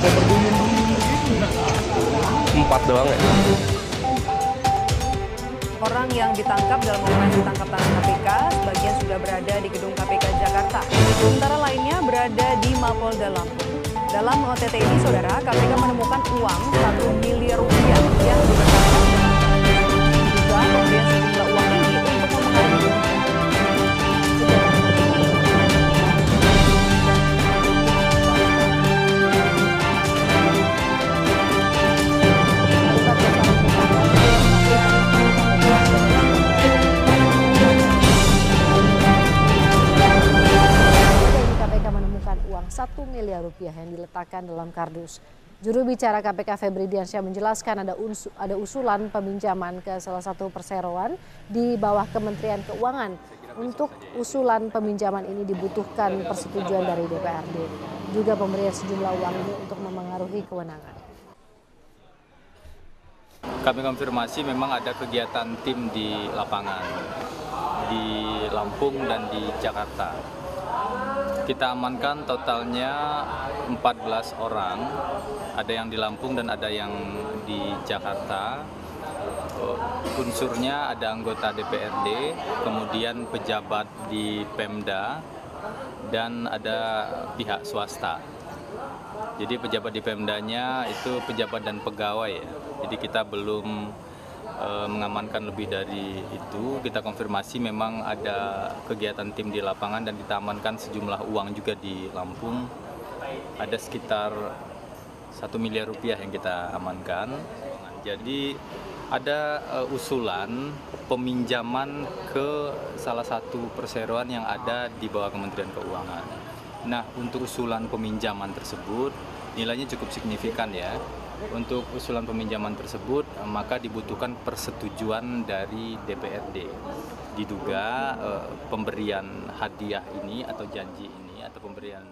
kayak berduyun-duyun gitu. 4 doang ya. Orang yang ditangkap dalam operasi tangkap tangan KPK, sebagian sudah berada di gedung KPK Jakarta. Sementara lainnya berada di Mapolda Lampung. Dalam OTT ini, saudara, KPK menemukan uang 1 miliar rupiah yang diperkarakan juga pemberian sejumlah uang ini untuk memengaruhi uang 1 miliar rupiah yang diletakkan dalam kardus. Juru bicara KPK Febri Diansyah menjelaskan ada usulan peminjaman ke salah satu perseroan di bawah Kementerian Keuangan. Untuk usulan peminjaman ini dibutuhkan persetujuan dari DPRD. Juga pemberian sejumlah uang ini untuk memengaruhi kewenangan. Kami konfirmasi memang ada kegiatan tim di lapangan, di Lampung dan di Jakarta. Kita amankan totalnya 14 orang, ada yang di Lampung dan ada yang di Jakarta. Unsurnya ada anggota DPRD, kemudian pejabat di Pemda, dan ada pihak swasta. Jadi pejabat di Pemdanya itu pejabat dan pegawai ya. Jadi kita belum mengamankan lebih dari itu. Kita konfirmasi memang ada kegiatan tim di lapangan dan kita amankan sejumlah uang juga di Lampung. Ada sekitar 1 miliar rupiah yang kita amankan. Jadi ada usulan peminjaman ke salah satu perseroan yang ada di bawah Kementerian Keuangan. Nah, untuk usulan peminjaman tersebut nilainya cukup signifikan ya. Untuk usulan peminjaman tersebut maka dibutuhkan persetujuan dari DPRD. Diduga pemberian hadiah ini atau janji ini atau pemberian